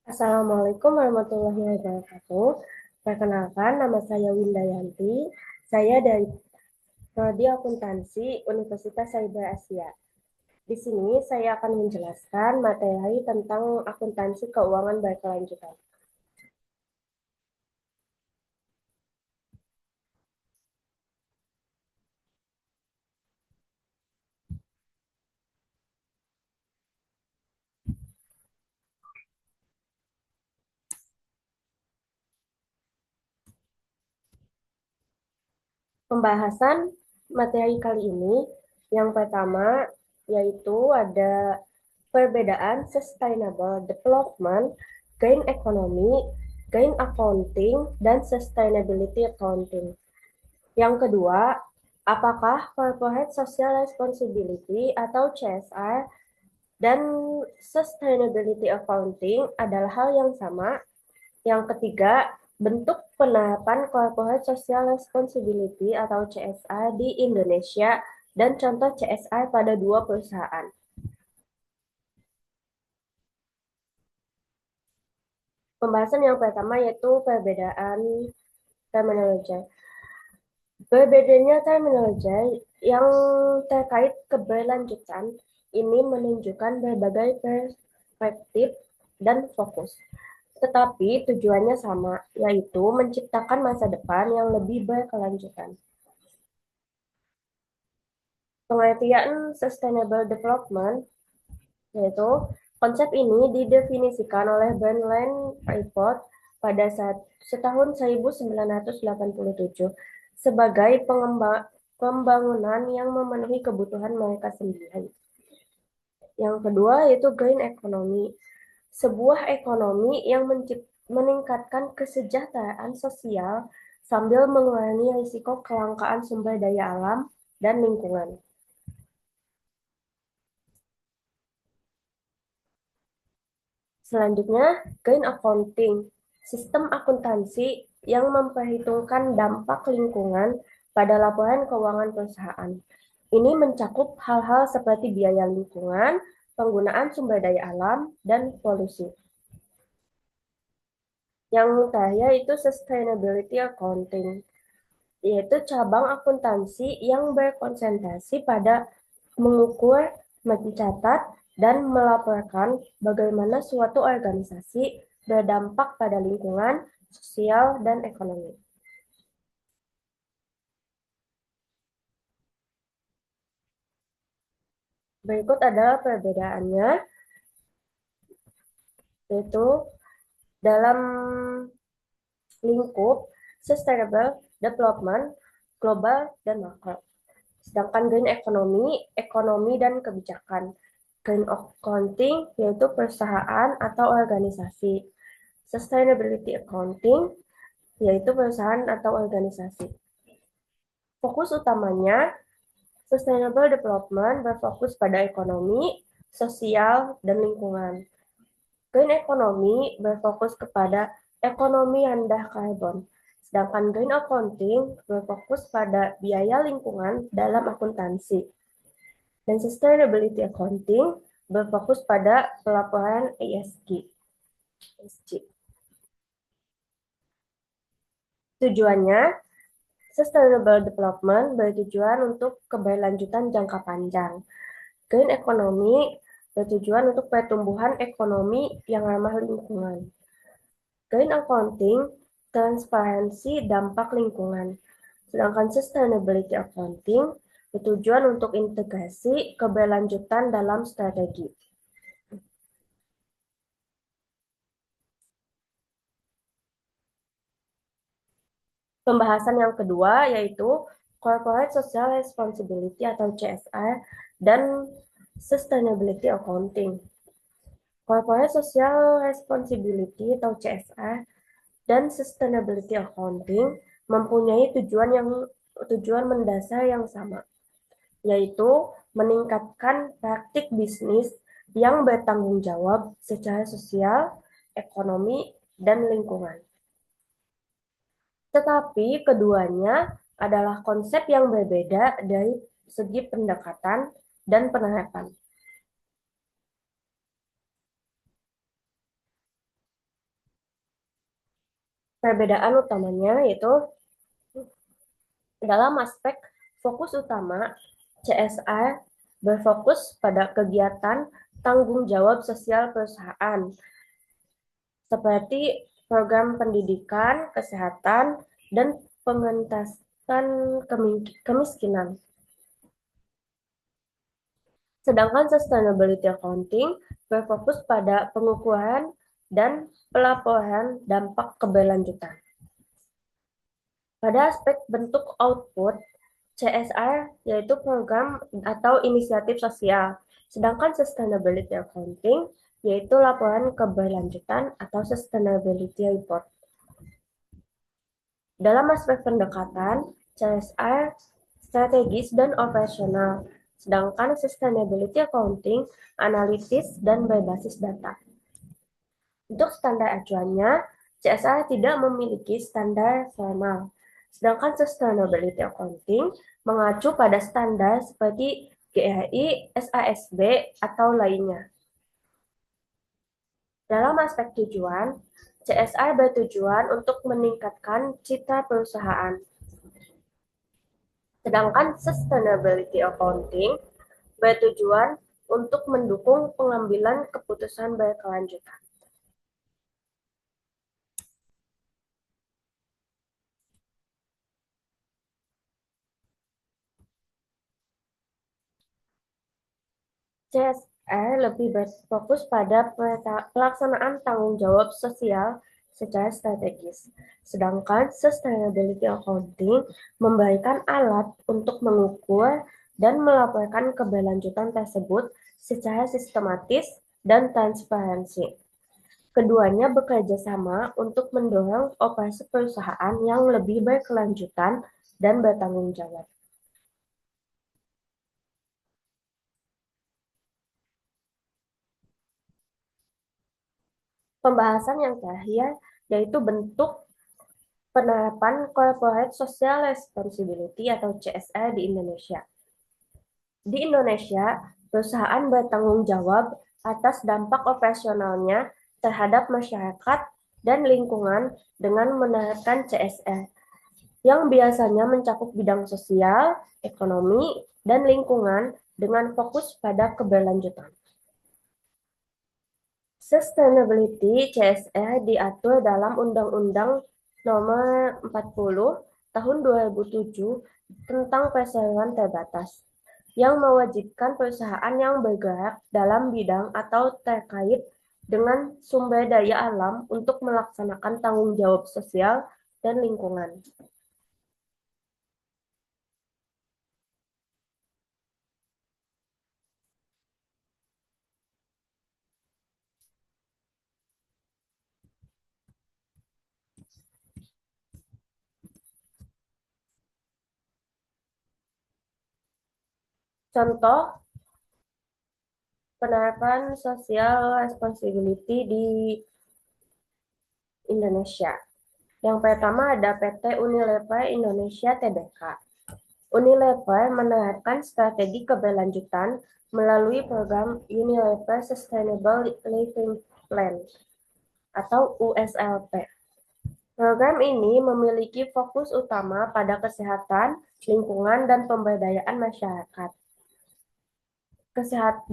Assalamualaikum warahmatullahi wabarakatuh. Perkenalkan, nama saya Windayanti. Saya dari Prodi Akuntansi Universitas Cyber Asia. Di sini saya akan menjelaskan materi tentang akuntansi keuangan berkelanjutan. Pembahasan materi kali ini yang pertama yaitu ada perbedaan sustainable development, gain economy, gain accounting, dan sustainability accounting. Yang kedua, apakah corporate social responsibility atau CSR dan sustainability accounting adalah hal yang sama? Yang ketiga, bentuk penerapan corporate social responsibility atau CSR di Indonesia dan contoh CSR pada dua perusahaan. Pembahasan yang pertama yaitu perbedaan terminologi. Berbedanya terminologi yang terkait keberlanjutan ini menunjukkan berbagai perspektif dan fokus. Tetapi tujuannya sama, yaitu menciptakan masa depan yang lebih berkelanjutan. Pengertian sustainable development yaitu konsep ini didefinisikan oleh Bernland Report pada setahun 1987 sebagai pembangunan yang memenuhi kebutuhan mereka sendiri. Yang kedua yaitu green economy, sebuah ekonomi yang meningkatkan kesejahteraan sosial sambil mengurangi risiko kelangkaan sumber daya alam dan lingkungan. Selanjutnya, gain accounting, sistem akuntansi yang memperhitungkan dampak lingkungan pada laporan keuangan perusahaan. Ini mencakup hal-hal seperti biaya lingkungan, penggunaan sumber daya alam, dan polusi. Yang terakhir itu sustainability accounting, yaitu cabang akuntansi yang berkonsentrasi pada mengukur, mencatat, dan melaporkan bagaimana suatu organisasi berdampak pada lingkungan, sosial, dan ekonomi. Berikut adalah perbedaannya, yaitu dalam lingkup sustainable development, global, dan makro. Sedangkan green economy, ekonomi dan kebijakan. Green accounting yaitu perusahaan atau organisasi. Sustainability accounting yaitu perusahaan atau organisasi. Fokus utamanya sustainable development berfokus pada ekonomi, sosial, dan lingkungan. Green economy berfokus kepada ekonomi rendah karbon. Sedangkan green accounting berfokus pada biaya lingkungan dalam akuntansi. Dan sustainability accounting berfokus pada pelaporan ESG. Tujuannya, sustainable development bertujuan untuk keberlanjutan jangka panjang. Green economy bertujuan untuk pertumbuhan ekonomi yang ramah lingkungan. Green accounting, transparansi dampak lingkungan. Sedangkan sustainability accounting bertujuan untuk integrasi keberlanjutan dalam strategi. Pembahasan yang kedua yaitu Corporate Social Responsibility atau CSR dan Sustainability Accounting. Corporate Social Responsibility atau CSR dan Sustainability Accounting mempunyai tujuan mendasar yang sama, yaitu meningkatkan praktik bisnis yang bertanggung jawab secara sosial, ekonomi, dan lingkungan. Tetapi keduanya adalah konsep yang berbeda dari segi pendekatan dan penerapan. Perbedaan utamanya yaitu dalam aspek fokus utama, CSR berfokus pada kegiatan tanggung jawab sosial perusahaan, seperti program pendidikan, kesehatan, dan pengentasan kemiskinan. Sedangkan sustainability accounting berfokus pada pengukuran dan pelaporan dampak keberlanjutan. Pada aspek bentuk output, CSR yaitu program atau inisiatif sosial, sedangkan sustainability accounting yaitu laporan keberlanjutan atau sustainability report. Dalam aspek pendekatan, CSR strategis dan operasional, sedangkan sustainability accounting analitis dan berbasis data. Untuk standar acuannya, CSR tidak memiliki standar formal, sedangkan sustainability accounting mengacu pada standar seperti GRI, SASB, atau lainnya. Dalam aspek tujuan, CSR bertujuan untuk meningkatkan citra perusahaan. Sedangkan sustainability accounting bertujuan untuk mendukung pengambilan keputusan berkelanjutan. CSR lebih berfokus pada pelaksanaan tanggung jawab sosial secara strategis, sedangkan sustainability accounting memberikan alat untuk mengukur dan melaporkan keberlanjutan tersebut secara sistematis dan transparansi. Keduanya bekerja sama untuk mendorong operasi perusahaan yang lebih berkelanjutan dan bertanggung jawab. Pembahasan yang terakhir yaitu bentuk penerapan Corporate Social Responsibility atau CSR di Indonesia. Di Indonesia, perusahaan bertanggung jawab atas dampak operasionalnya terhadap masyarakat dan lingkungan dengan menerapkan CSR, yang biasanya mencakup bidang sosial, ekonomi, dan lingkungan dengan fokus pada keberlanjutan. Sustainability CSR diatur dalam Undang-Undang Nomor 40 Tahun 2007 tentang perseroan terbatas, yang mewajibkan perusahaan yang bergerak dalam bidang atau terkait dengan sumber daya alam untuk melaksanakan tanggung jawab sosial dan lingkungan. Contoh penerapan social responsibility di Indonesia. Yang pertama ada PT Unilever Indonesia Tbk. Unilever menerapkan strategi keberlanjutan melalui program Unilever Sustainable Living Plan atau USLP. Program ini memiliki fokus utama pada kesehatan, lingkungan, dan pemberdayaan masyarakat.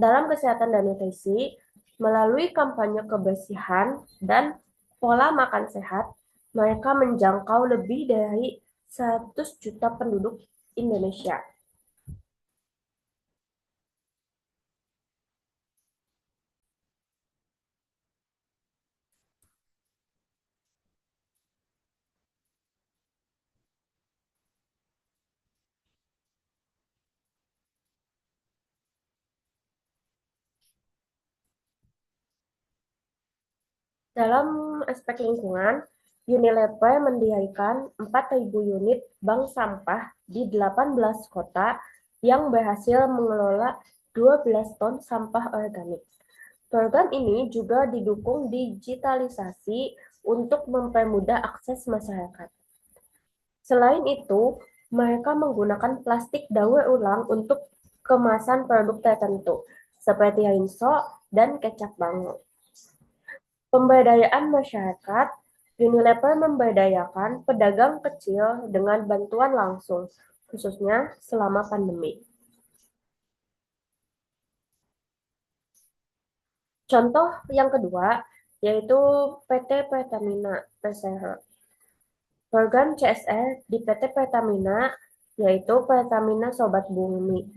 Dalam kesehatan dan nutrisi, melalui kampanye kebersihan dan pola makan sehat, mereka menjangkau lebih dari 100 juta penduduk Indonesia. Dalam aspek lingkungan, Unilever mendirikan 4.000 unit bank sampah di 18 kota yang berhasil mengelola 12 ton sampah organik. Program ini juga didukung digitalisasi untuk mempermudah akses masyarakat. Selain itu, mereka menggunakan plastik daur ulang untuk kemasan produk tertentu, seperti rinso dan kecap bango. Pemberdayaan masyarakat Unilever memberdayakan pedagang kecil dengan bantuan langsung, khususnya selama pandemi. Contoh yang kedua yaitu PT Pertamina PCH. Program CSR di PT Pertamina yaitu Pertamina Sobat Bumi.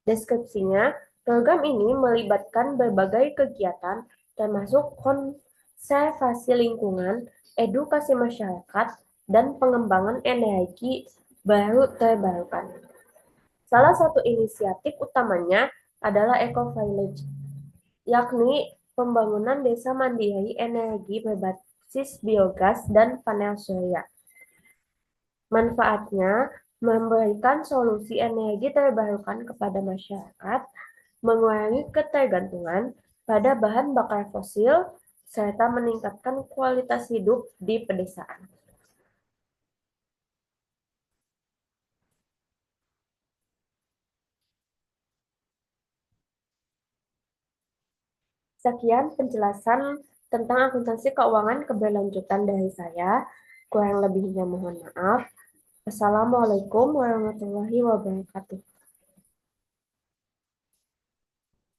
Deskripsinya, program ini melibatkan berbagai kegiatan termasuk konservasi lingkungan, edukasi masyarakat, dan pengembangan energi baru terbarukan. Salah satu inisiatif utamanya adalah Eco Village, yakni pembangunan desa mandiri energi berbasis biogas dan panel surya. Manfaatnya memberikan solusi energi terbarukan kepada masyarakat, mengurangi ketergantungan pada bahan bakar fosil, serta meningkatkan kualitas hidup di pedesaan. Sekian penjelasan tentang akuntansi keuangan keberlanjutan dari saya. Kurang lebihnya mohon maaf. Wassalamualaikum warahmatullahi wabarakatuh.